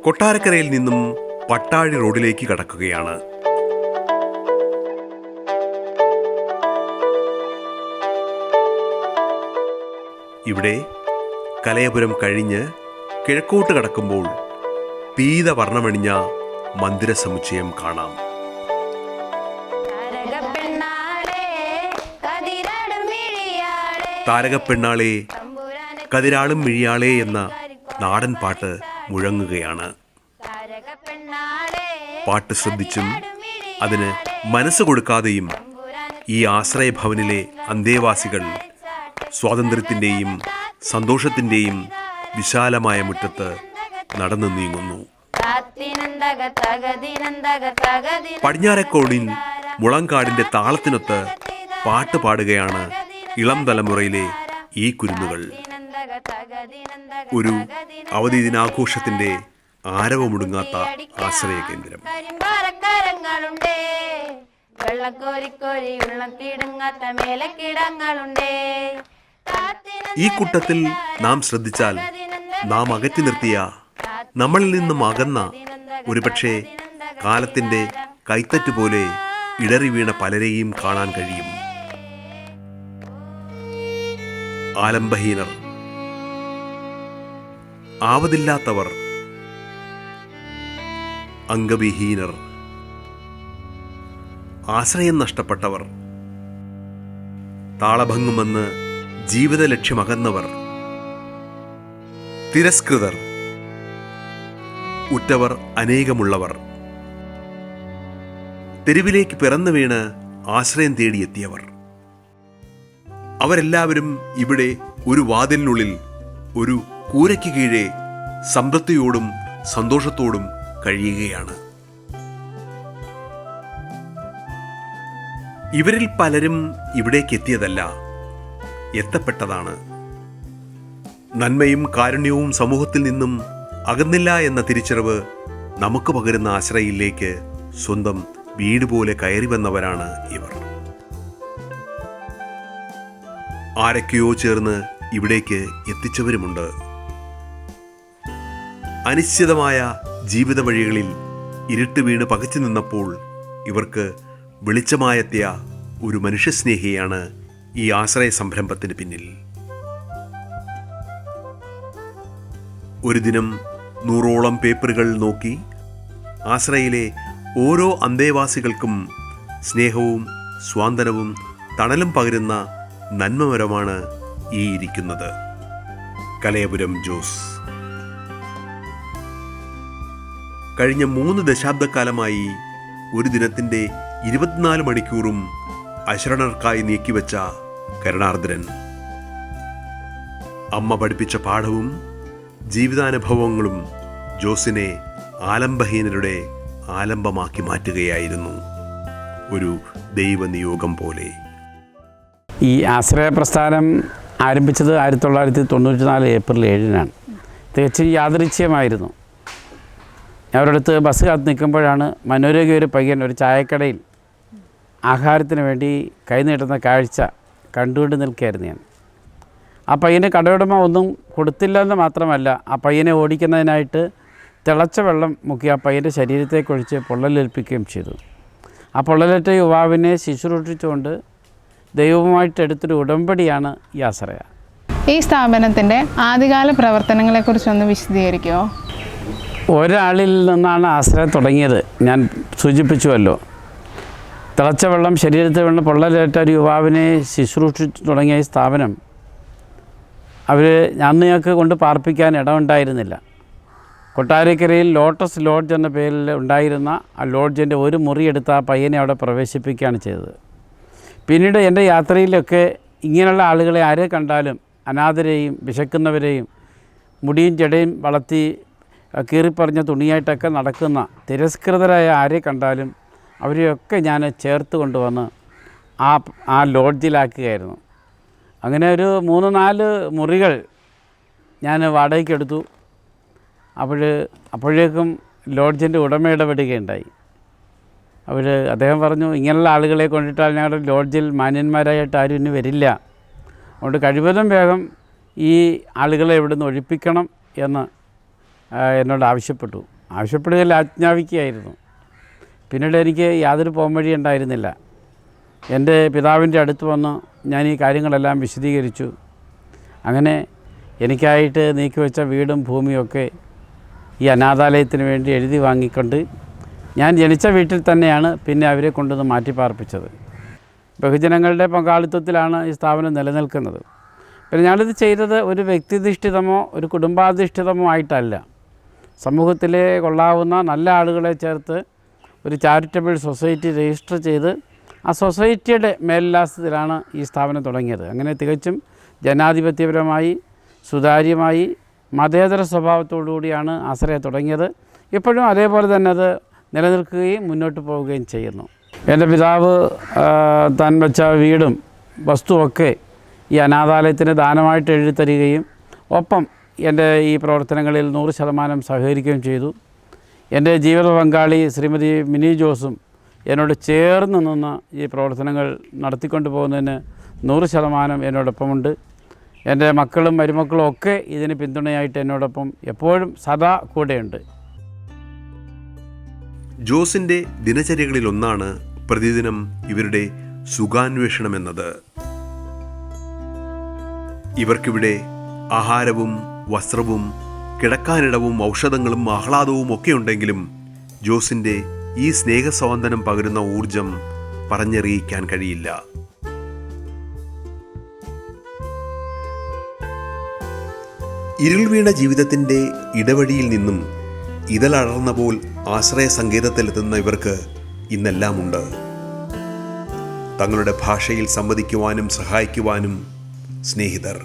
കൊട്ടാരക്കരയിൽ നിന്നും പട്ടാഴി റോഡിലേക്ക് കടക്കുകയാണ്. ഇവിടെ കലയപുരം കഴിഞ്ഞ് കിഴക്കോട്ട് കടക്കുമ്പോൾ പീതവർണ്ണമണിഞ്ഞ മന്ദിര സമുച്ചയം കാണാം. താരകപ്പെണ്ണാളെ കതിരാളും മിഴിയാളെ എന്ന നാടൻ പാട്ട് മുഴങ്ങുകയാണ്. പാട്ട് ശ്രദ്ധിച്ചും അതിന് മനസ്സ് കൊടുക്കാതെയും ഈ ആശ്രയഭവനിലെ അന്തേവാസികൾ സ്വാതന്ത്ര്യത്തിൻ്റെയും സന്തോഷത്തിൻ്റെയും വിശാലമായ മുറ്റത്ത് നടന്നു നീങ്ങുന്നു. പടിഞ്ഞാറക്കോണിൽ മുളങ്കാടിൻ്റെ താളത്തിനൊത്ത് പാട്ട് പാടുകയാണ് ഇളം തലമുറയിലെ ഈ കുരുന്നുകൾ. ഒരു അവധി ദിനാഘോഷത്തിന്റെ ആരവമുടുങ്ങാത്ത ആശ്രയ കേന്ദ്രം. ഈ കൂട്ടത്തിൽ നാം ശ്രദ്ധിച്ചാൽ നാം അകറ്റി നിർത്തിയ, നമ്മളിൽ നിന്നും അകന്ന, ഒരുപക്ഷെ കാലത്തിന്റെ കൈത്തറ്റ് പോലെ ഇടറി വീണ പലരെയും കാണാൻ കഴിയും. ആലംബഹീനർ, ആവതില്ലാത്തവർ, അംഗവിഹീനർ, ആശ്രയം നഷ്ടപ്പെട്ടവർ, താളഭംഗുമെന്ന് ജീവിത ലക്ഷ്യമകന്നവർ, തിരസ്കൃതർ, ഉറ്റവർ അനേകമുള്ളവർ, തെരുവിലേക്ക് പിറന്നു വീണ് ആശ്രയം തേടിയെത്തിയവർ, അവരെല്ലാവരും ഇവിടെ ഒരു വാതിലിനുള്ളിൽ, ഒരു കൂരയ്ക്ക് കീഴെ സംതൃപ്തിയോടും സന്തോഷത്തോടും കഴിയുകയാണ്. ഇവരിൽ പലരും ഇവിടേക്ക് എത്തിയതല്ല, എത്തപ്പെട്ടതാണ്. നന്മയും കാരുണ്യവും സമൂഹത്തിൽ നിന്നും അകന്നില്ല എന്ന തിരിച്ചറിവ് നമുക്ക് പകരുന്ന ആശ്രയിലേക്ക് സ്വന്തം വീട് പോലെ കയറി വന്നവരാണ് ഇവർ. ആരൊക്കെയോ ചേർന്ന് ഇവിടേക്ക് എത്തിച്ചവരുമുണ്ട്. അനിശ്ചിതമായ ജീവിത വഴികളിൽ ഇരുട്ട് വീണ് പകച്ചു നിന്നപ്പോൾ ഇവർക്ക് വെളിച്ചമായെത്തിയ ഒരു മനുഷ്യസ്നേഹിയാണ് ഈ ആശ്രയ സംരംഭത്തിന് പിന്നിൽ. ഒരു ദിനം 100ഓളം പേപ്പറുകൾ നോക്കി ആശ്രയിലെ ഓരോ അന്തേവാസികൾക്കും സ്നേഹവും സ്വാന്തനവും തണലും പകരുന്ന നന്മമരമാണ് ഈ ഇരിക്കുന്നത്. കലയപുരം ജോസ് കഴിഞ്ഞ 3 ദശാബ്ദക്കാലമായി ഒരു ദിനത്തിൻ്റെ 24 മണിക്കൂറും അശരണർക്കായി നീക്കിവെച്ച കരുണാർദ്രൻ. അമ്മ പഠിപ്പിച്ച പാഠവും ജീവിതാനുഭവങ്ങളും ജോസിനെ ആലംബഹീനരുടെ ആലംബമാക്കി മാറ്റുകയായിരുന്നു. ഒരു ദൈവനിയോഗം പോലെ. ഈ ആശ്രയ പ്രസ്ഥാനം ആരംഭിച്ചത് 1994 ഏപ്രിൽ 7-നാണ്. തികച്ചും യാദൃച്ഛികമായിരുന്നു. ഞാൻ ഒരിടത്ത് ബസ് കാത്ത് നിൽക്കുമ്പോഴാണ് മനോരോഗ്യ ഒരു പയ്യൻ ഒരു ചായക്കടയിൽ ആഹാരത്തിന് വേണ്ടി കൈ നീട്ടുന്ന കാഴ്ച കണ്ടുകൊണ്ട് നിൽക്കുകയായിരുന്നു ഞാൻ. ആ പയ്യന് കടയുടമ ഒന്നും കൊടുത്തില്ലെന്ന് മാത്രമല്ല, ആ പയ്യനെ ഓടിക്കുന്നതിനായിട്ട് തിളച്ച വെള്ളം മുക്കി ആ പയ്യൻ്റെ ശരീരത്തേക്കൊഴിച്ച് പൊള്ളലേൽപ്പിക്കുകയും ചെയ്തു. ആ പൊള്ളലേറ്റ യുവാവിനെ ശുശ്രൂഷിച്ചുകൊണ്ട് ദൈവവുമായിട്ട് എടുത്തൊരു ഉടമ്പടിയാണ് ഈ ആശ്രയ. ഈ സ്ഥാപനത്തിൻ്റെ ആദ്യകാല പ്രവർത്തനങ്ങളെക്കുറിച്ചൊന്ന് വിശദീകരിക്കുമോ? ഒരാളിൽ നിന്നാണ് ആശ്രയം തുടങ്ങിയത്. ഞാൻ സൂചിപ്പിച്ചുവല്ലോ, തിളച്ച വെള്ളം ശരീരത്തിൽ വീണ് പൊള്ളലേറ്റ ഒരു യുവാവിനെ ശുശ്രൂഷിച്ചു തുടങ്ങിയ ഈ സ്ഥാപനം അന്ന് ഞങ്ങൾക്ക് കൊണ്ട് പാർപ്പിക്കാൻ ഇടമുണ്ടായിരുന്നില്ല. കൊട്ടാരക്കരയിൽ ലോട്ടസ് ലോഡ്ജ് എന്ന പേരിൽ ഉണ്ടായിരുന്ന ആ ലോഡ്ജിൻ്റെ ഒരു മുറിയെടുത്ത് ആ പയ്യനെ അവിടെ പ്രവേശിപ്പിക്കുകയാണ് ചെയ്തത്. പിന്നീട് എൻ്റെ യാത്രയിലൊക്കെ ഇങ്ങനെയുള്ള ആളുകളെ ആരെ കണ്ടാലും, അനാഥരെയും വിശക്കുന്നവരെയും മുടിയും ജടയും വളർത്തി കീറിപ്പറഞ്ഞ തുണിയായിട്ടൊക്കെ നടക്കുന്ന തിരസ്കൃതരായ ആരെ കണ്ടാലും അവരെയൊക്കെ ഞാൻ ചേർത്ത് കൊണ്ടുവന്ന് ആ ലോഡ്ജിലാക്കുകയായിരുന്നു. അങ്ങനെ ഒരു 3-4 മുറികൾ ഞാൻ വാടകയ്ക്കെടുത്തു. അപ്പോഴേക്കും ലോഡ്ജിൻ്റെ ഉടമ ഇടപെടുകയുണ്ടായി. അദ്ദേഹം പറഞ്ഞു, ഇങ്ങനെയുള്ള ആളുകളെ കൊണ്ടിട്ടാൽ ഞങ്ങളുടെ ലോഡ്ജിൽ മാന്യന്മാരായിട്ട് ആരും ഇനി വരില്ല, അതുകൊണ്ട് കഴിവതും വേഗം ഈ ആളുകളെ ഇവിടുന്ന് ഒഴിപ്പിക്കണം എന്ന് എന്നോട് ആവശ്യപ്പെടുകയല്ല, ആജ്ഞാപിക്കുകയായിരുന്നു. പിന്നീട് എനിക്ക് യാതൊരു പോംവഴി ഉണ്ടായിരുന്നില്ല. എൻ്റെ പിതാവിൻ്റെ അടുത്ത് വന്ന് ഞാൻ ഈ കാര്യങ്ങളെല്ലാം വിശദീകരിച്ചു. അങ്ങനെ എനിക്കായിട്ട് നീക്കിവെച്ച വീടും ഭൂമിയൊക്കെ ഈ അനാഥാലയത്തിന് വേണ്ടി എഴുതി വാങ്ങിക്കൊണ്ട് ഞാൻ ജനിച്ച വീട്ടിൽ തന്നെയാണ് പിന്നെ അവരെ കൊണ്ടുവന്ന് മാറ്റിപ്പാർപ്പിച്ചത്. ബഹുജനങ്ങളുടെ പങ്കാളിത്തത്തിലാണ് ഈ സ്ഥാപനം നിലനിൽക്കുന്നത്. പിന്നെ ഞാനിത് ചെയ്തത് ഒരു വ്യക്തിധിഷ്ഠിതമോ ഒരു കുടുംബാധിഷ്ഠിതമോ ആയിട്ടല്ല. സമൂഹത്തിലെ കൊള്ളാവുന്ന നല്ല ആളുകളെ ചേർത്ത് ഒരു ചാരിറ്റബിൾ സൊസൈറ്റി രജിസ്റ്റർ ചെയ്ത് ആ സൊസൈറ്റിയുടെ മേൽവിലാസത്തിലാണ് ഈ സ്ഥാപനം തുടങ്ങിയത്. അങ്ങനെ തികച്ചും ജനാധിപത്യപരമായി സുതാര്യമായി മതേതര സ്വഭാവത്തോടുകൂടിയാണ് ആശ്രയ തുടങ്ങിയത്. ഇപ്പോഴും അതേപോലെ തന്നെ അത് നിലനിൽക്കുകയും മുന്നോട്ട് പോവുകയും ചെയ്യുന്നു. എൻ്റെ പിതാവ് താൻ വെച്ച വീടും വസ്തുവൊക്കെ ഈ അനാഥാലയത്തിന് ദാനമായിട്ട് എഴുതിത്തരികയും ഒപ്പം എൻ്റെ ഈ പ്രവർത്തനങ്ങളിൽ 100% സഹകരിക്കുകയും ചെയ്തു. എൻ്റെ ജീവിത പങ്കാളി ശ്രീമതി മിനി ജോസും എന്നോട് ചേർന്ന് നിന്ന് ഈ പ്രവർത്തനങ്ങൾ നടത്തിക്കൊണ്ട് പോകുന്നതിന് 100% എന്നോടൊപ്പമുണ്ട്. എൻ്റെ മക്കളും മരുമക്കളും ഒക്കെ ഇതിന് പിന്തുണയായിട്ട് എന്നോടൊപ്പം എപ്പോഴും സദാ കൂടെയുണ്ട്. ജോസിൻ്റെ ദിനചര്യകളിലൊന്നാണ് പ്രതിദിനം ഇവരുടെ സുഖാന്വേഷണം എന്നത്. ഇവർക്കിവിടെ ആഹാരവും വസ്ത്രവും കിടക്കാനിടവും ഔഷധങ്ങളും ആഹ്ലാദവും ഒക്കെ ഉണ്ടെങ്കിലും ജോസിൻ്റെ ഈ സ്നേഹസ്വാന്തനം പകരുന്ന ഊർജം പറഞ്ഞറിയിക്കാൻ കഴിയില്ല. ഇരുൾ വീണ ജീവിതത്തിൻ്റെ ഇടവഴിയിൽ നിന്നും ഇതളടർന്ന പോൽ ആശ്രയ സങ്കേതത്തിലെത്തുന്ന ഇവർക്ക് ഇന്നെല്ലാമുണ്ട്. തങ്ങളുടെ ഭാഷയിൽ സംവദിക്കുവാനും സഹായിക്കുവാനും സ്നേഹിതർ,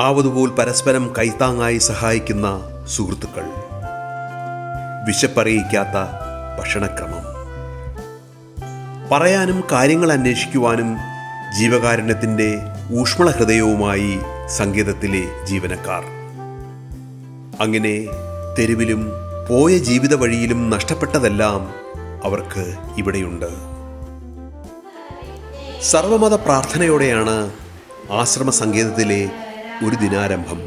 ആവതുപോൽ പരസ്പരം കൈത്താങ്ങായി സഹായിക്കുന്ന സുഹൃത്തുക്കൾ, വിശപ്പറിയിക്കാത്ത ഭക്ഷണക്രമം, പറയാനും കാര്യങ്ങൾ അന്വേഷിക്കുവാനും ജീവകാരുണ്യത്തിൻ്റെ ഊഷ്മള ഹൃദയവുമായി സങ്കേതത്തിലെ ജീവനക്കാർ. അങ്ങനെ തെരുവിലും പോയ ജീവിത വഴിയിലും നഷ്ടപ്പെട്ടതെല്ലാം അവർക്ക് ഇവിടെയുണ്ട്. സർവമത പ്രാർത്ഥനയോടെയാണ് ആശ്രമ സങ്കേതത്തിലെ ഒരു ദിനാരംഭം.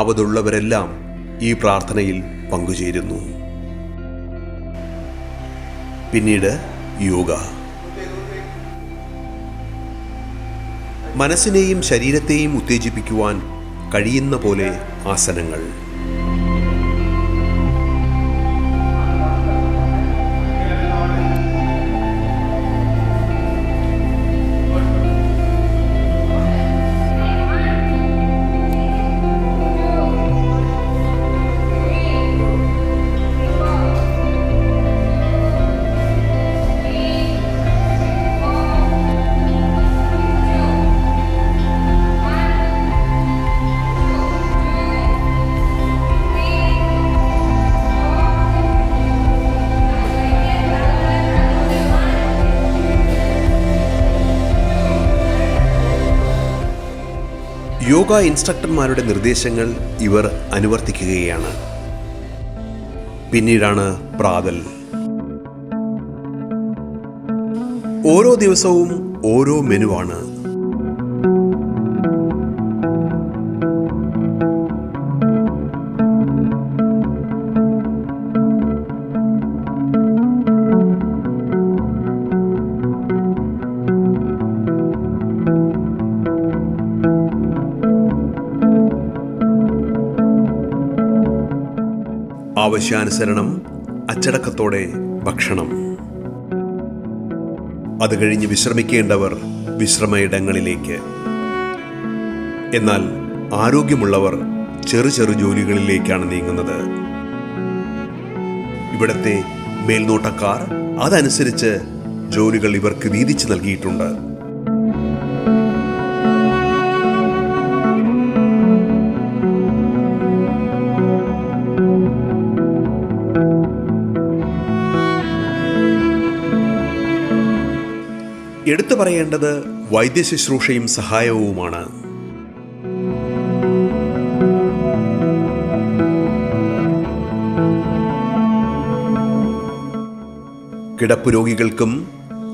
ആവതുള്ളവരെല്ലാം ഈ പ്രാർത്ഥനയിൽ പങ്കുചേരുന്നു. പിന്നീട് യോഗ. മനസ്സിനെയും ശരീരത്തെയും ഉത്തേജിപ്പിക്കുവാൻ കഴിയുന്ന പോലെ ആസനങ്ങൾ. യോഗ ഇൻസ്ട്രക്ടർമാരുടെ നിർദ്ദേശങ്ങൾ ഇവർ അനുവർത്തിക്കുകയാണ്. പിന്നീടാണ് പ്രാതൽ. ഓരോ ദിവസവും ഓരോ മെനുവാണ്. ആവശ്യാനുസരണം അച്ചടക്കത്തോടെ ഭക്ഷണം. അത് കഴിഞ്ഞ് വിശ്രമിക്കേണ്ടവർ വിശ്രമയിടങ്ങളിലേക്ക്. എന്നാൽ ആരോഗ്യമുള്ളവർ ചെറു ചെറു ജോലികളിലേക്കാണ് നീങ്ങുന്നത്. ഇവിടത്തെ മേൽനോട്ടക്കാർ അതനുസരിച്ച് ജോലികൾ ഇവർക്ക് വീതിച്ചു നൽകിയിട്ടുണ്ട്. എടുത്തു പറയേണ്ടത് വൈദ്യശുശ്രൂഷയും സഹായവുമാണ്. കിടപ്പ് രോഗികൾക്കും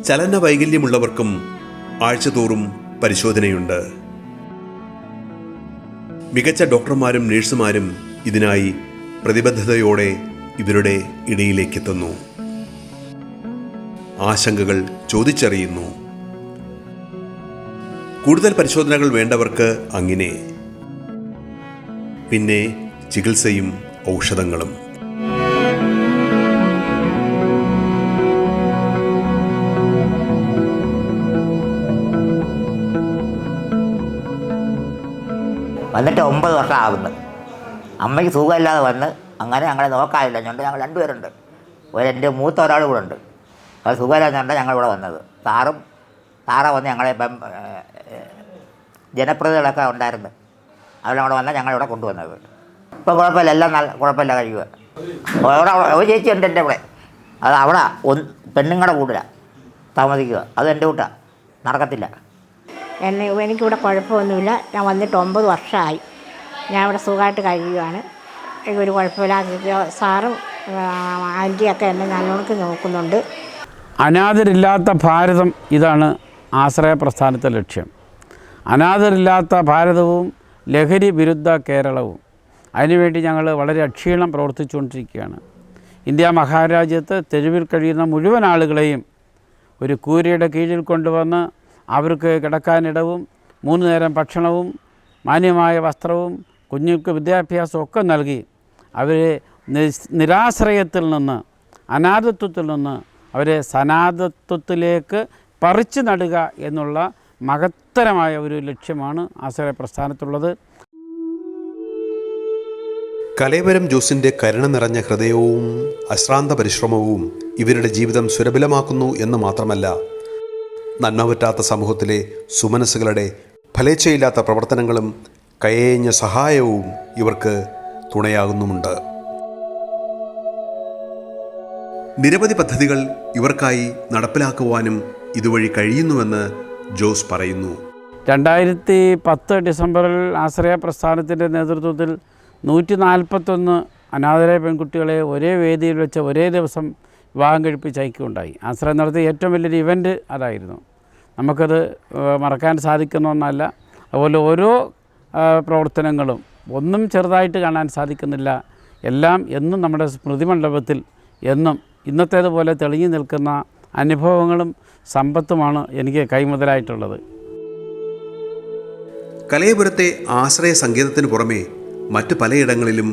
ചലന വൈകല്യമുള്ളവർക്കും ആഴ്ചതോറും പരിശോധനയുണ്ട്. മികച്ച ഡോക്ടർമാരും നഴ്സുമാരും ഇതിനായി പ്രതിബദ്ധതയോടെ ഇവരുടെ ഇടയിലേക്കെത്തുന്നു. ആശങ്കകൾ ചോദിച്ചറിയുന്നു. കൂടുതൽ പരിശോധനകൾ വേണ്ടവർക്ക് അങ്ങനെ. പിന്നെ ചികിത്സയും ഔഷധങ്ങളും. വന്നിട്ട് 9 വർഷം ആകുന്നു. അമ്മയ്ക്ക് സുഖമില്ലാതെ വന്ന് അങ്ങനെ ഞങ്ങളെ നോക്കാനില്ല. ഞണ്ട് ഞങ്ങൾ 2 പേരുണ്ട്. എൻ്റെ മൂത്ത ഒരാൾ കൂടെ ഉണ്ട്. അത് സുഖമില്ലാഞ്ഞുകൊണ്ട് ഞങ്ങളിവിടെ വന്നത്. സാറ വന്ന് ഞങ്ങളെ ജനപ്രതിനിധികളൊക്കെ ഉണ്ടായിരുന്നു. അവരെല്ലാം കൂടെ വന്നാൽ ഞങ്ങളിവിടെ കൊണ്ടുവന്നത്. ഇപ്പോൾ കുഴപ്പമില്ല, എല്ലാം കുഴപ്പമില്ല കഴിയുക. ഒരു ചേച്ചി ഉണ്ട് എൻ്റെ ഇവിടെ. അത് അവിടെ പെണ്ണുങ്ങളുടെ കൂട്ടിലാണ് താമസിക്കുക. അത് എൻ്റെ കൂട്ടാണ്, നടക്കത്തില്ല. എനിക്കിവിടെ കുഴപ്പമൊന്നുമില്ല. ഞാൻ വന്നിട്ട് 9 വർഷമായി. ഞാൻ ഇവിടെ സുഖമായിട്ട് കഴിയുകയാണ്. ഒരു കുഴപ്പമില്ല. സാറും ആൻറ്റിയൊക്കെ എന്നെ നല്ലോണം നോക്കുന്നുണ്ട്. അനാഥരില്ലാത്ത ഭാരതം, ഇതാണ് ആശ്രയ പ്രസ്ഥാനത്തെ ലക്ഷ്യം. അനാഥരില്ലാത്ത ഭാരതവും ലഹരി വിരുദ്ധ കേരളവും. അതിനുവേണ്ടി ഞങ്ങൾ വളരെ അക്ഷീണം പ്രവർത്തിച്ചുകൊണ്ടിരിക്കുകയാണ്. ഇന്ത്യ മഹാരാജ്യത്ത് തെരുവിൽ കഴിയുന്ന മുഴുവൻ ആളുകളെയും ഒരു കൂരയുടെ കീഴിൽ കൊണ്ടുവന്ന് അവർക്ക് കിടക്കാനിടവും 3 നേരം ഭക്ഷണവും മാന്യമായ വസ്ത്രവും കുഞ്ഞുങ്ങൾക്ക് വിദ്യാഭ്യാസവും ഒക്കെ നൽകി അവരെ നിരാശ്രയത്തിൽ നിന്ന്, അനാഥത്വത്തിൽ നിന്ന് അവരെ സനാഥത്വത്തിലേക്ക് പറിച്ചു നടുക എന്നുള്ള മഹത്തരമായ ഒരു ലക്ഷ്യമാണ് ആശ്രയ പ്രസ്ഥാനത്തുള്ളത്. കലേവരം ജോസിൻ്റെ കരുണ നിറഞ്ഞ ഹൃദയവും അശ്രാന്ത പരിശ്രമവും ഇവരുടെ ജീവിതം സുലഭമാക്കുന്നു എന്ന് മാത്രമല്ല, നന്മ പറ്റാത്ത സമൂഹത്തിലെ സുമനസ്സുകളുടെ ഫലേച്ഛയില്ലാത്ത പ്രവർത്തനങ്ങളും കയേഞ്ഞ സഹായവും ഇവർക്ക് തുണയാകുന്നുമുണ്ട്. നിരവധി പദ്ധതികൾ ഇവർക്കായി നടപ്പിലാക്കുവാനും ഇതുവഴി കഴിയുന്നുവെന്ന് ജോസ് പറയുന്നു. 2010 ഡിസംബറിൽ ആശ്രയ പ്രസ്ഥാനത്തിൻ്റെ നേതൃത്വത്തിൽ 141 അനാഥരായ പെൺകുട്ടികളെ ഒരേ വേദിയിൽ വെച്ച് ഒരേ ദിവസം വിവാഹം കഴിപ്പിച്ച് അയക്കുകയുണ്ടായി. ആശ്രയം നടത്തിയ ഏറ്റവും വലിയൊരു ഇവൻ്റ് അതായിരുന്നു. നമുക്കത് മറക്കാൻ സാധിക്കുന്ന ഒന്നല്ല. അതുപോലെ ഓരോ പ്രവർത്തനങ്ങളും ഒന്നും ചെറുതായിട്ട് കാണാൻ സാധിക്കുന്നില്ല. എല്ലാം എന്നും നമ്മുടെ സ്മൃതിമണ്ഡപത്തിൽ എന്നും ഇന്നത്തേതുപോലെ തെളിഞ്ഞു നിൽക്കുന്ന അനുഭവങ്ങളും സമ്പത്തുമാണ് എനിക്ക് കൈമുതലായിട്ടുള്ളത്. കലയപുരത്തെ ആശ്രയ സംഗീതത്തിന് പുറമെ മറ്റ് പലയിടങ്ങളിലും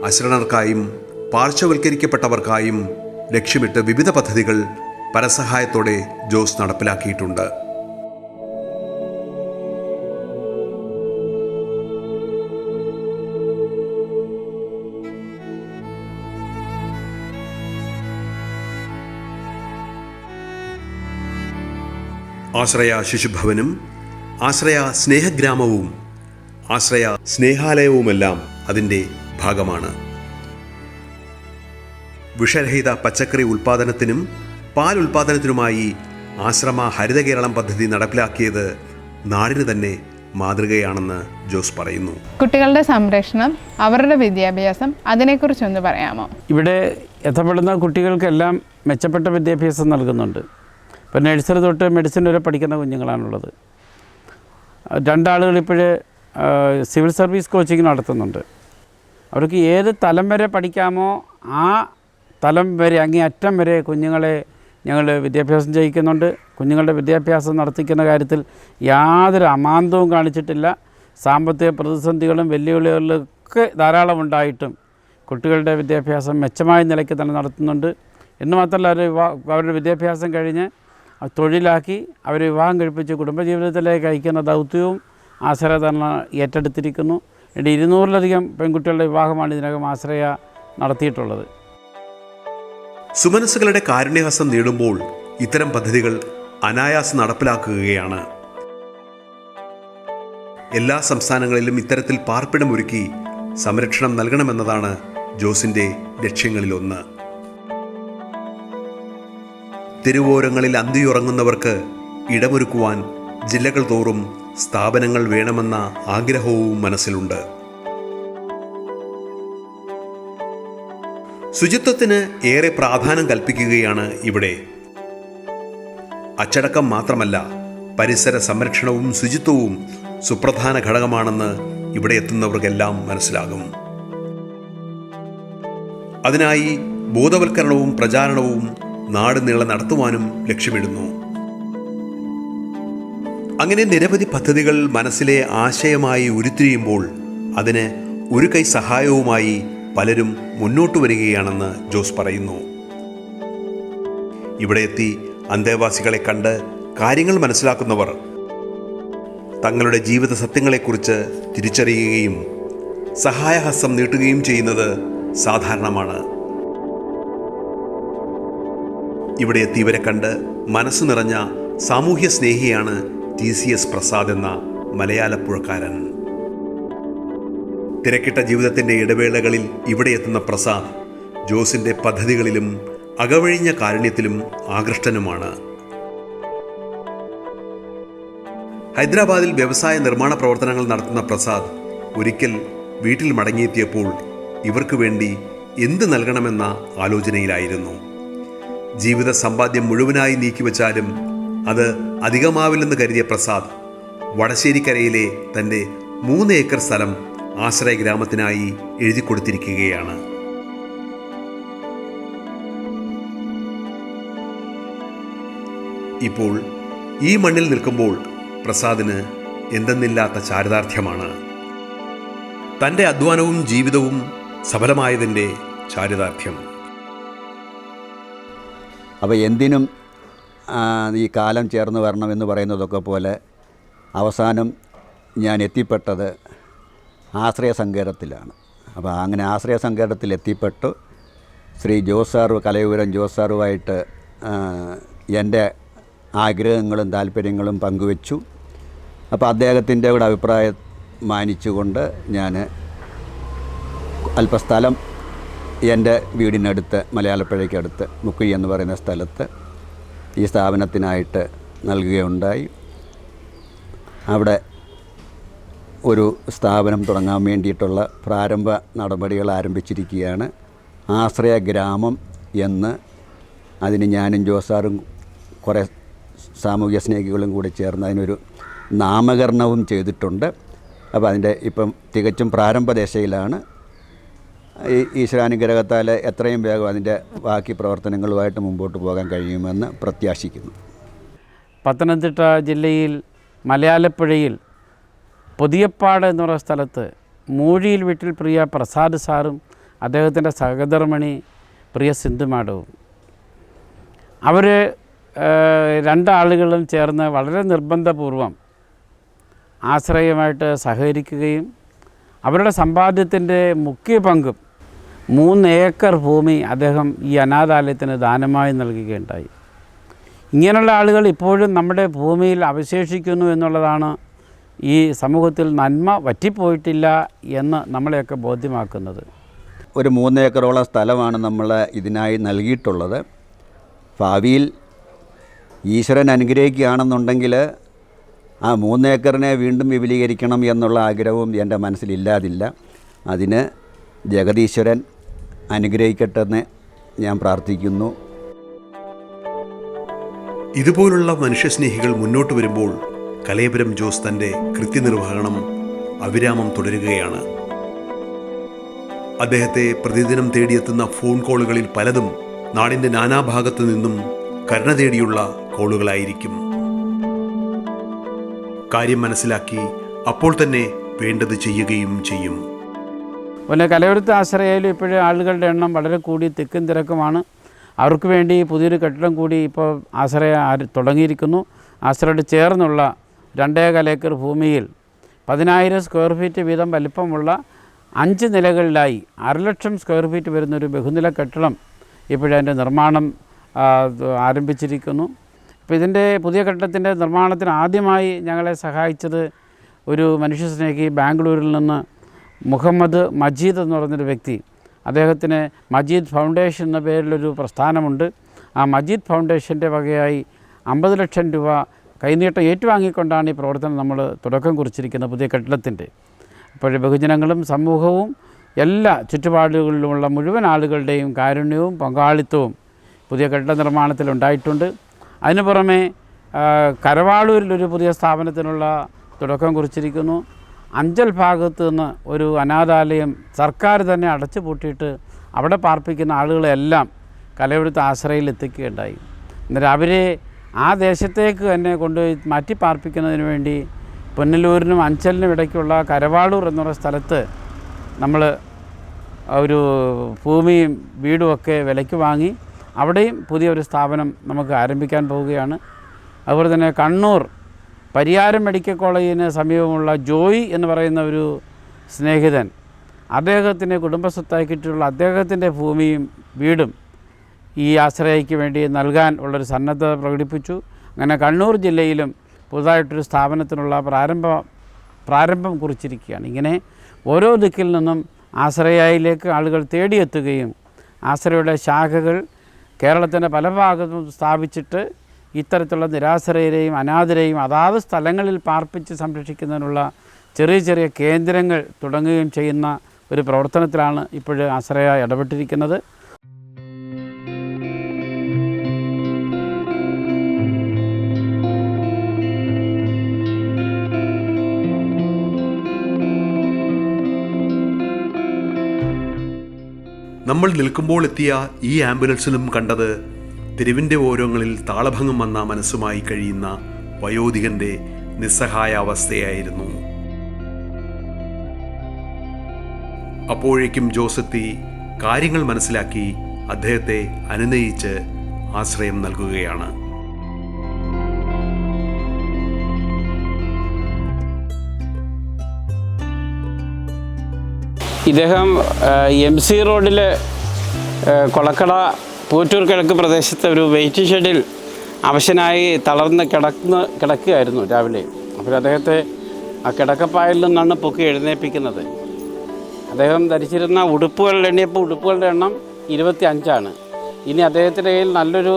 അശരണർക്കായും പാർശ്വവൽക്കരിക്കപ്പെട്ടവർക്കായും ലക്ഷ്യമിട്ട് വിവിധ പദ്ധതികൾ പരസഹായത്തോടെ ജോസ് നടപ്പിലാക്കിയിട്ടുണ്ട്. ആശ്രയ ശിശുഭവനും ആശ്രയ സ്നേഹഗ്രാമവും ആശ്രയ സ്നേഹാലയവുമെല്ലാം അതിൻ്റെ ഭാഗമാണ്. വിഷരഹിത പച്ചക്കറി ഉൽപ്പാദനത്തിനും പാൽ ഉൽപ്പാദനത്തിനുമായി ആശ്രമ ഹരിത കേരളം പദ്ധതി നടപ്പിലാക്കിയത് നാടിന് തന്നെ മാതൃകയാണെന്ന് ജോസ് പറയുന്നു. കുട്ടികളുടെ സംരക്ഷണം, അവരുടെ വിദ്യാഭ്യാസം, അതിനെക്കുറിച്ചൊന്ന് പറയാമോ? ഇവിടെ എത്തപ്പെടുന്ന കുട്ടികൾക്കെല്ലാം മെച്ചപ്പെട്ട വിദ്യാഭ്യാസം നൽകുന്നുണ്ട്. ഇപ്പോൾ നഴ്സറി തൊട്ട് മെഡിസിൻ വരെ പഠിക്കുന്ന കുഞ്ഞുങ്ങളാണുള്ളത്. 2 ആളുകൾ ഇപ്പോൾ സിവിൽ സർവീസ് കോച്ചിങ് നടത്തുന്നുണ്ട്. അവർക്ക് ഏത് തലം വരെ പഠിക്കാമോ ആ തലം വരെ അങ്ങേയറ്റം വരെ കുഞ്ഞുങ്ങളെ ഞങ്ങൾ വിദ്യാഭ്യാസം ചെയ്യിക്കുന്നുണ്ട്. കുഞ്ഞുങ്ങളുടെ വിദ്യാഭ്യാസം നടത്തിക്കുന്ന കാര്യത്തിൽ യാതൊരു അമാന്തവും കാണിച്ചിട്ടില്ല. സാമ്പത്തിക പ്രതിസന്ധികളും വെല്ലുവിളികളൊക്കെ ധാരാളം ഉണ്ടായിട്ടും കുട്ടികളുടെ വിദ്യാഭ്യാസം മെച്ചമായ നിലയ്ക്ക് തന്നെ നടത്തുന്നുണ്ട്. എന്ന് മാത്രമല്ല അവരുടെ വിദ്യാഭ്യാസം കഴിഞ്ഞ് തൊഴിലാക്കി അവരെ വിവാഹം കഴിപ്പിച്ച് കുടുംബജീവിതത്തിലേക്ക് അയക്കുന്ന ദൗത്യവും ആശ്രയ തന്നെ ഏറ്റെടുത്തിരിക്കുന്നു. 200-ലധികം പെൺകുട്ടികളുടെ വിവാഹമാണ് ഇതിനകം ആശ്രയ നടത്തിയിട്ടുള്ളത്. സുമനസ്സുകളുടെ കാരുണ്യഹസ്തം നേടുമ്പോൾ ഇത്തരം പദ്ധതികൾ അനായാസം നടപ്പിലാക്കുകയാണ്. എല്ലാ സംസ്ഥാനങ്ങളിലും ഇത്തരത്തിൽ പാർപ്പിടമൊരുക്കി സംരക്ഷണം നൽകണമെന്നതാണ് ജോസിന്റെ ലക്ഷ്യങ്ങളിലൊന്ന്. തെരുവോരങ്ങളിൽ അന്തിയുറങ്ങുന്നവർക്ക് ഇടമൊരുക്കുവാൻ ജില്ലകൾ തോറും സ്ഥാപനങ്ങൾ വേണമെന്ന ആഗ്രഹവും മനസ്സിലുണ്ട്. ശുചിത്വത്തിന് ഏറെ പ്രാധാന്യം കൽപ്പിക്കുകയാണ് ഇവിടെ. അച്ചടക്കം മാത്രമല്ല, പരിസര സംരക്ഷണവും ശുചിത്വവും സുപ്രധാന ഘടകമാണെന്ന് ഇവിടെ എത്തുന്നവർക്കെല്ലാം മനസ്സിലാകും. അതിനായി ബോധവൽക്കരണവും പ്രചാരണവും നാടുനീളെ നടത്തുവാനും ലക്ഷ്യമിടുന്നു. അങ്ങനെ നിരവധി പദ്ധതികൾ മനസ്സിലെ ആശയമായി ഉരുത്തിരിയുമ്പോൾ അതിന് ഒരു കൈ സഹായവുമായി പലരും മുന്നോട്ട് വരികയാണെന്ന് ജോസ് പറയുന്നു. ഇവിടെ എത്തി അന്തേവാസികളെ കണ്ട് കാര്യങ്ങൾ മനസ്സിലാക്കുന്നവർ തങ്ങളുടെ ജീവിത സത്യങ്ങളെക്കുറിച്ച് തിരിച്ചറിയുകയും സഹായഹസ്തം നീട്ടുകയും ചെയ്യുന്നത് സാധാരണമാണ്. ഇവിടെ എത്തിയവരെ കണ്ട് മനസ്സു നിറഞ്ഞ സാമൂഹ്യ സ്നേഹിയാണ് TCS പ്രസാദ് എന്ന മലയാളപ്പുഴക്കാരൻ. തിരക്കിട്ട ജീവിതത്തിൻ്റെ ഇടവേളകളിൽ ഇവിടെ എത്തുന്ന പ്രസാദ് ജോസിൻ്റെ പദ്ധതികളിലും അകവഴിഞ്ഞ കാരുണ്യത്തിലും ആകൃഷ്ടനുമാണ്. ഹൈദരാബാദിൽ വ്യവസായ നിർമ്മാണ പ്രവർത്തനങ്ങൾ നടത്തുന്ന പ്രസാദ് ഒരിക്കൽ വീട്ടിൽ മടങ്ങിയെത്തിയപ്പോൾ ഇവർക്ക് വേണ്ടി എന്ത് നൽകണമെന്ന ആലോചനയിലായിരുന്നു. ജീവിത സമ്പാദ്യം മുഴുവനായി നീക്കിവെച്ചാലും അത് അധികമാവില്ലെന്ന് കരുതിയ പ്രസാദ് വടശ്ശേരിക്കരയിലെ തൻ്റെ 3 ഏക്കർ സ്ഥലം ആശ്രയ ഗ്രാമത്തിനായി എഴുതി കൊടുത്തിരിക്കുകയാണ്. ഇപ്പോൾ ഈ മണ്ണിൽ നിൽക്കുമ്പോൾ പ്രസാദിന് എന്തെന്നില്ലാത്ത ചാരിതാർത്ഥ്യമാണ്. തൻ്റെ അധ്വാനവും ജീവിതവും സഫലമായതിൻ്റെ ചാരിതാർത്ഥ്യം. അപ്പോൾ എന്തിനും ഈ കാലം ചേർന്ന് വരണമെന്ന് പറയുന്നതൊക്കെ പോലെ അവസാനം ഞാൻ എത്തിപ്പെട്ടത് ആശ്രയ സങ്കേതത്തിലാണ്. അപ്പോൾ അങ്ങനെ ആശ്രയ സങ്കേതത്തിൽ എത്തിപ്പെട്ടു ശ്രീ ജോസ് സാറ്, കലയൂരം ജോസ് സാറുമായിട്ട് എൻ്റെ ആഗ്രഹങ്ങളും താല്പര്യങ്ങളും പങ്കുവച്ചു. അപ്പോൾ അദ്ദേഹത്തിൻ്റെ കൂടെ അഭിപ്രായം മാനിച്ചുകൊണ്ട് ഞാൻ അല്പസ്ഥലം എൻ്റെ വീടിനടുത്ത് മലയാളപ്പുഴയ്ക്കടുത്ത് മുക്കുഴി എന്ന് പറയുന്ന സ്ഥലത്ത് ഈ സ്ഥാപനത്തിനായിട്ട് നൽകുകയുണ്ടായി. അവിടെ ഒരു സ്ഥാപനം തുടങ്ങാൻ വേണ്ടിയിട്ടുള്ള പ്രാരംഭ നടപടികൾ ആരംഭിച്ചിരിക്കുകയാണ്. ആശ്രയ ഗ്രാമം എന്ന് അതിന് ഞാനും ജോസാറും കുറേ സാമൂഹ്യ സ്നേഹികളും കൂടി ചേർന്ന് അതിനൊരു നാമകരണവും ചെയ്തിട്ടുണ്ട്. അപ്പോൾ അതിൻ്റെ ഇപ്പം തികച്ചും പ്രാരംഭ ദശയിലാണ്. ഈ ഈശ്വരാനുഗ്രഹത്താൽ എത്രയും വേഗം അതിൻ്റെ ബാക്കി പ്രവർത്തനങ്ങളുമായിട്ട് മുമ്പോട്ട് പോകാൻ കഴിയുമെന്ന് പ്രത്യാശിക്കുന്നു. പത്തനംതിട്ട ജില്ലയിൽ മലയാളപ്പുഴയിൽ പുതിയപ്പാട് എന്ന് പറയുന്ന സ്ഥലത്ത് മൂഴിയിൽ വീട്ടിൽ പ്രിയ പ്രസാദ് സാറും അദ്ദേഹത്തിൻ്റെ സഹധർമ്മിണി പ്രിയ സിന്ധു മാഡവും അവർ 2 ആളുകളും ചേർന്ന് വളരെ നിർബന്ധപൂർവം ആശ്രയമായിട്ട് സഹകരിക്കുകയും അവരുടെ സമ്പാദ്യത്തിൻ്റെ മുഖ്യ പങ്കും 3 ഏക്കർ ഭൂമി അദ്ദേഹം ഈ അനാഥാലയത്തിന് ദാനമായി നൽകുകയുണ്ടായി. ഇങ്ങനെയുള്ള ആളുകൾ ഇപ്പോഴും നമ്മുടെ ഭൂമിയിൽ അവശേഷിക്കുന്നു എന്നുള്ളതാണ് ഈ സമൂഹത്തിൽ നന്മ വറ്റിപ്പോയിട്ടില്ല എന്ന് നമ്മളെയൊക്കെ ബോധ്യമാക്കുന്നത്. ഒരു 3 ഏക്കറോളം സ്ഥലമാണ് നമ്മൾ ഇതിനായി നൽകിയിട്ടുള്ളത്. ഭാവിയിൽ ഈശ്വരൻ അനുഗ്രഹിക്കുകയാണെന്നുണ്ടെങ്കിൽ ആ 3 ഏക്കറിനെ വീണ്ടും വിപുലീകരിക്കണം എന്നുള്ള ആഗ്രഹവും എൻ്റെ മനസ്സിലില്ലാതില്ല. അതിന് ജഗദീശ്വരൻ അനുഗ്രഹിക്കട്ടെന്ന് ഞാൻ പ്രാർത്ഥിക്കുന്നു. ഇതുപോലുള്ള മനുഷ്യസ്നേഹികൾ മുന്നോട്ട് വരുമ്പോൾ കലയപുരം ജോസ് തൻ്റെ കൃത്യനിർവഹണം അവിരാമം തുടരുകയാണ്. അദ്ദേഹത്തെ പ്രതിദിനം തേടിയെത്തുന്ന ഫോൺ കോളുകളിൽ പലതും നാടിൻ്റെ നാനാഭാഗത്തു നിന്നും കരുണ തേടിയുള്ള കോളുകളായിരിക്കും. കാര്യം മനസ്സിലാക്കി അപ്പോൾ തന്നെ വേണ്ടത് ചെയ്യുകയും ചെയ്യും. പിന്നെ കലയോരത്ത് ആശ്രയയിൽ ഇപ്പോഴും ആളുകളുടെ എണ്ണം വളരെ കൂടി തിക്കും തിരക്കുമാണ്. അവർക്ക് വേണ്ടി പുതിയൊരു കെട്ടിടം കൂടി ഇപ്പോൾ ആശ്രയ തുടങ്ങിയിരിക്കുന്നു. ആശ്രയോട് ചേർന്നുള്ള 2.25 ഏക്കർ ഭൂമിയിൽ 10,000 സ്ക്വയർ ഫീറ്റ് വീതം വലിപ്പമുള്ള 5 നിലകളിലായി 600,000 സ്ക്വയർ ഫീറ്റ് വരുന്നൊരു ബഹുനില കെട്ടിടം ഇപ്പോഴതിൻ്റെ നിർമ്മാണം ആരംഭിച്ചിരിക്കുന്നു. അപ്പോൾ ഇതിൻ്റെ പുതിയ കെട്ടിടത്തിൻ്റെ നിർമ്മാണത്തിന് ആദ്യമായി ഞങ്ങളെ സഹായിച്ചത് ഒരു മനുഷ്യസ്നേഹി ബാംഗ്ലൂരിൽ നിന്ന് മുഹമ്മദ് മജീദ് എന്ന് പറയുന്നൊരു വ്യക്തി. അദ്ദേഹത്തിന് മജീദ് ഫൗണ്ടേഷൻ എന്ന പേരിലൊരു പ്രസ്ഥാനമുണ്ട്. ആ മജീദ് ഫൗണ്ടേഷൻ്റെ വകയായി 50 ലക്ഷം രൂപ കൈനീട്ടം ഏറ്റുവാങ്ങിക്കൊണ്ടാണ് ഈ പ്രവർത്തനം നമ്മൾ തുടക്കം കുറിച്ചിരിക്കുന്നത് പുതിയ കെട്ടിടത്തിൻ്റെ. അപ്പോൾ ബഹുജനങ്ങളും സമൂഹവും എല്ലാ ചുറ്റുപാടുകളിലുമുള്ള മുഴുവൻ ആളുകളുടെയും കാരുണ്യവും പങ്കാളിത്തവും പുതിയ കെട്ടിട നിർമ്മാണത്തിലുണ്ടായിട്ടുണ്ട്. അതിനു പുറമെ കരവാളൂരിലൊരു പുതിയ സ്ഥാപനത്തിനുള്ള തുടക്കം കുറിച്ചിരിക്കുന്നു. അഞ്ചൽ ഭാഗത്ത് നിന്ന് ഒരു അനാഥാലയം സർക്കാർ തന്നെ അടച്ചു പൂട്ടിയിട്ട് അവിടെ പാർപ്പിക്കുന്ന ആളുകളെല്ലാം കലയോരത്ത് ആശ്രയിൽ എത്തിക്കുകയുണ്ടായി. എന്നിട്ട് അവരെ ആ ദേശത്തേക്ക് തന്നെ കൊണ്ടുപോയി മാറ്റി പാർപ്പിക്കുന്നതിന് വേണ്ടി പുനലൂരിനും അഞ്ചലിനും ഇടയ്ക്കുള്ള കരവാളൂർ എന്നുള്ള സ്ഥലത്ത് നമ്മൾ ഒരു ഭൂമിയും വീടുമൊക്കെ വിലയ്ക്ക് വാങ്ങി അവിടെയും പുതിയൊരു സ്ഥാപനം നമുക്ക് ആരംഭിക്കാൻ പോവുകയാണ്. അതുപോലെ തന്നെ കണ്ണൂർ പരിയാരം മെഡിക്കൽ കോളേജിന് സമീപമുള്ള ജോയി എന്ന് പറയുന്ന ഒരു സ്നേഹിതൻ അദ്ദേഹത്തിന് കുടുംബസ്വത്താക്കിയിട്ടുള്ള അദ്ദേഹത്തിൻ്റെ ഭൂമിയും വീടും ഈ ആശ്രയയ്ക്ക് വേണ്ടി നൽകാൻ ഉള്ളൊരു സന്നദ്ധത പ്രകടിപ്പിച്ചു. അങ്ങനെ കണ്ണൂർ ജില്ലയിലും പുതുതായിട്ടൊരു സ്ഥാപനത്തിനുള്ള പ്രാരംഭം കുറിച്ചിരിക്കുകയാണ്. ഇങ്ങനെ ഓരോ ദിക്കിൽ നിന്നും ആശ്രയയിലേക്ക് ആളുകൾ തേടിയെത്തുകയും ആശ്രയയുടെ ശാഖകൾ കേരളത്തിൻ്റെ പല ഭാഗത്തും സ്ഥാപിച്ചിട്ട് ഇത്തരത്തിലുള്ള നിരാശ്രയരെയും അനാഥരെയും അതാത് സ്ഥലങ്ങളിൽ പാർപ്പിച്ച് സംരക്ഷിക്കുന്നതിനുള്ള ചെറിയ ചെറിയ കേന്ദ്രങ്ങൾ തുടങ്ങുകയും ചെയ്യുന്ന ഒരു പ്രവർത്തനത്തിലാണ് ഇപ്പോൾ ആശ്രയ ഇടപെട്ടിരിക്കുന്നത്. നമ്മൾ നിൽക്കുമ്പോൾ എത്തിയ ഈ ആംബുലൻസിലും കണ്ടത് തെരുവിൻ്റെ ഓരങ്ങളിൽ താളഭംഗം വന്ന മനസ്സുമായി കഴിയുന്ന വയോധികന്റെ നിസ്സഹായാവസ്ഥയായിരുന്നു. അപ്പോഴേക്കും ജോസെത്തി കാര്യങ്ങൾ മനസ്സിലാക്കി അദ്ദേഹത്തെ അനുനയിച്ച് ആശ്രയം നൽകുകയാണ്. ഇദ്ദേഹം MC റോഡിൽ കൊളക്കട പൂറ്റൂർ കിഴക്ക് പ്രദേശത്തെ ഒരു വെയിറ്റിംഗ് ഷെഡിൽ അവശനായി തളർന്ന് കിടക്കുകയായിരുന്നു രാവിലെ. അപ്പോൾ അദ്ദേഹത്തെ ആ കിടക്കപ്പായിൽ നിന്നാണ് പൊക്കി എഴുന്നേൽപ്പിക്കുന്നത്. അദ്ദേഹം ധരിച്ചിരുന്ന എണ്ണിയപ്പോൾ ഉടുപ്പുകളുടെ എണ്ണം 25ആണ്. ഇനി അദ്ദേഹത്തിൻ്റെ കയ്യിൽ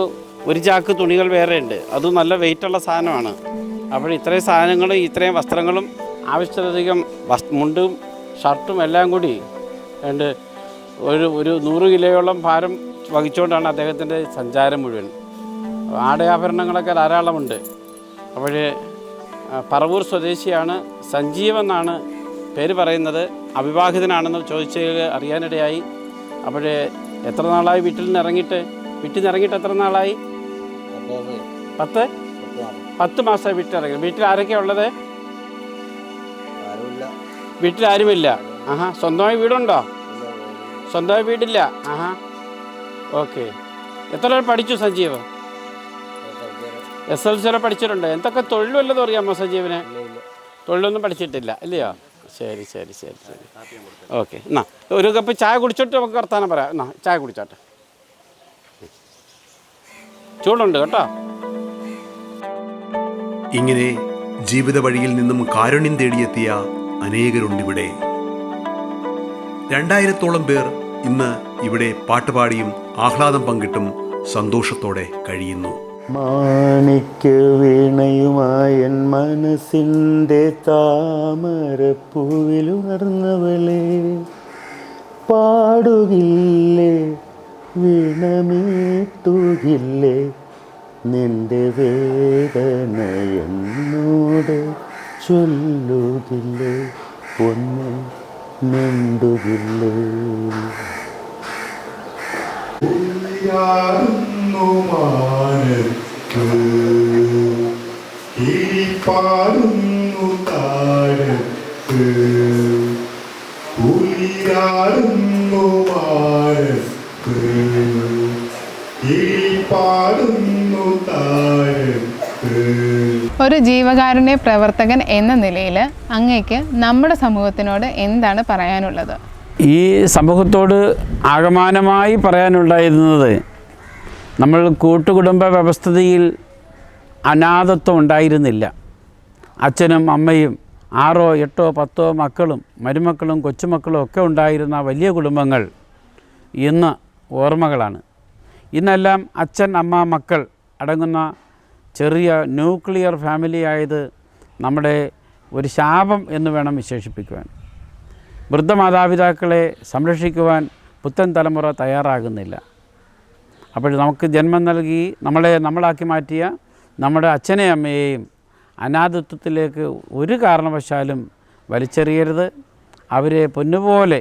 ഒരു ചാക്ക് തുണികൾ വേറെ ഉണ്ട്, അതും നല്ല വെയിറ്റുള്ള സാധനമാണ്. അപ്പോൾ ഇത്രയും സാധനങ്ങളും ഇത്രയും വസ്ത്രങ്ങളും ആവശ്യത്തിലധികം മുണ്ടും ഷർട്ടും എല്ലാം കൂടി ഒരു 100 കിലോയോളം ഭാരം വഹിച്ചുകൊണ്ടാണ് അദ്ദേഹത്തിൻ്റെ സഞ്ചാരം മുഴുവൻ. ആടയാഭരണങ്ങളൊക്കെ ധാരാളമുണ്ട്. അപ്പോൾ പറവൂർ സ്വദേശിയാണ്, സഞ്ജീവ് എന്നാണ് പേര് പറയുന്നത്. അവിവാഹിതനാണെന്ന് ചോദിച്ചതിൽ അറിയാനിടയായി. അപ്പോൾ എത്ര നാളായി വീട്ടിൽ നിന്ന് ഇറങ്ങിയിട്ട് എത്ര നാളായി? 10 മാസമായി വീട്ടിലിറങ്ങി. വീട്ടിൽ ആരൊക്കെയാണ് ഉള്ളത്? വീട്ടിൽ ആരുമില്ല. സ്വന്തമായി വീടുണ്ടോ? സ്വന്തമായി വീടില്ല. ഓക്കെ. എത്ര വരെ പഠിച്ചു സഞ്ജീവ്? SLC വരെ പഠിച്ചിട്ടുണ്ട്. എന്തൊക്കെ തൊഴിൽ വല്ലതും അറിയാമോ സഞ്ജീവിന്? തൊഴിലൊന്നും പഠിച്ചിട്ടില്ല ഇല്ലയോ? ശരി. ഓക്കെ, എന്നാ ഒരു കപ്പ് ചായ കുടിച്ചിട്ട് നമുക്ക് വർത്താനം പറയാം. എന്നാ ചായ കുടിച്ചോട്ടെ, ചൂടുണ്ട് കേട്ടോ. ഇങ്ങനെ ജീവിത വഴിയിൽ നിന്നും കാരുണ്യം തേടിയെത്തിയ അനേകരുണ്ടിവിടെ. 2000-ഓളം പേർ ഇന്ന് ഇവിടെ പാട്ടുപാടിയും ആഹ്ലാദം പങ്കിട്ടും സന്തോഷത്തോടെ കഴിയുന്നു. മാണിക്യ വീണയുമായൻ മനസ്സിൻ്റെ താമരപ്പൂവിലുണർന്നവളെ, പാടുകില്ലേ വീണമീട്ടുകില്ലേ നിന്റെ വേദന എന്നോട് ചൊല്ലുകില്ലേ, ഒന്ന് മിണ്ടുകില്ലേ. പാടുന്നു താരത്ത്, ഉയരാടുന്നു മാനത്ത്, പാടുന്നു താരത്ത്. ഒരു ജീവകാരുണ്യ പ്രവർത്തകൻ എന്ന നിലയിൽ അങ്ങേക്ക് നമ്മുടെ സമൂഹത്തിനോട് എന്താണ് പറയാനുള്ളത്? ഈ സമൂഹത്തോട് ആകമാനമായി പറയാനുണ്ടായിരുന്നത്, നമ്മൾ കൂട്ടുകുടുംബ വ്യവസ്ഥിതിയിൽ അനാഥത്വം ഉണ്ടായിരുന്നില്ല. അച്ഛനും അമ്മയും 6, 8, 10 മക്കളും മരുമക്കളും കൊച്ചുമക്കളും ഒക്കെ ഉണ്ടായിരുന്ന വലിയ കുടുംബങ്ങൾ ഇന്ന് ഓർമ്മകളാണ്. ഇന്നെല്ലാം അച്ഛൻ, അമ്മ, മക്കൾ അടങ്ങുന്ന ചെറിയ ന്യൂക്ലിയർ ഫാമിലി ആയത് നമ്മുടെ ഒരു ശാപം എന്ന് വേണം വിശേഷിപ്പിക്കുവാൻ. വൃദ്ധമാതാപിതാക്കളെ സംരക്ഷിക്കുവാൻ പുത്തൻ തലമുറ തയ്യാറാകുന്നില്ല. അപ്പോൾ നമുക്ക് ജന്മം നൽകി നമ്മളാക്കി മാറ്റിയ നമ്മുടെ അച്ഛനെയും അമ്മയെയും അനാഥത്വത്തിലേക്ക് ഒരു കാരണവശാലും വലിച്ചെറിയരുത്. അവരെ പൊന്നുപോലെ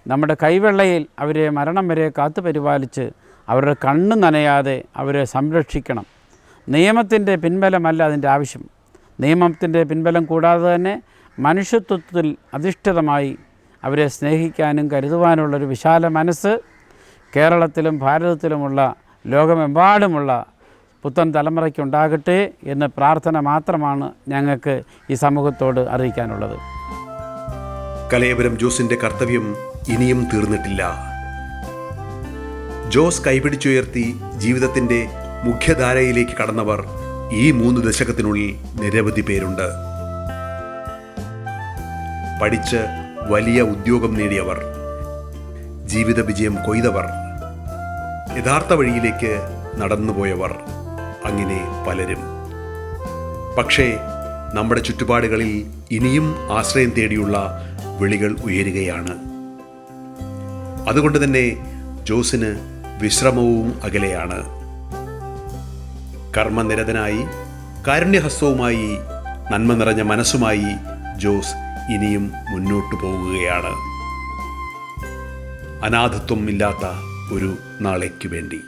നമ്മുടെ കൈവെള്ളയിൽ അവരെ മരണം വരെ കാത്തു പരിപാലിച്ച് അവരുടെ കണ്ണ് നനയാതെ അവരെ സംരക്ഷിക്കണം. നിയമത്തിൻ്റെ പിൻബലമല്ല അതിൻ്റെ ആവശ്യം. നിയമത്തിൻ്റെ പിൻബലം കൂടാതെ തന്നെ മനുഷ്യത്വത്തിൽ അധിഷ്ഠിതമായി അവരെ സ്നേഹിക്കാനും കരുതുവാനുള്ളൊരു വിശാല മനസ്സ് കേരളത്തിലും ഭാരതത്തിലുമുള്ള ലോകമെമ്പാടുമുള്ള പുത്തൻ തലമുറയ്ക്കുണ്ടാകട്ടെ എന്ന പ്രാർത്ഥന മാത്രമാണ് ഞങ്ങൾക്ക് ഈ സമൂഹത്തോട് അറിയിക്കാനുള്ളത്. കലയപുരം ജോസിൻ്റെ കർത്തവ്യം ഇനിയും തീർന്നിട്ടില്ല. ജോസ് കൈപിടിച്ചുയർത്തി ജീവിതത്തിൻ്റെ മുഖ്യധാരയിലേക്ക് കടന്നവർ ഈ 3 ദശകത്തിനുള്ളിൽ നിരവധി പേരുണ്ട്. പഠിച്ച് വലിയ ഉദ്യോഗം നേടിയവർ, ജീവിത വിജയം കൊയ്തവർ, യഥാർത്ഥ വഴിയിലേക്ക് നടന്നുപോയവർ, അങ്ങനെ പലരും. പക്ഷേ നമ്മുടെ ചുറ്റുപാടുകളിൽ ഇനിയും ആശ്രയം തേടിയുള്ള വിളികൾ ഉയരുകയാണ്. അതുകൊണ്ട് തന്നെ ജോസിന് വിശ്രമവും അകലെയാണ്. കർമ്മനിരതനായി, കാരുണ്യഹസ്തവുമായി, നന്മ നിറഞ്ഞ മനസ്സുമായി ജോസ് ഇനിയും മുന്നോട്ടു പോകുകയാണ്. അനാഥത്വം ഇല്ലാത്ത ഒരു നാളേക്ക് വേണ്ടി.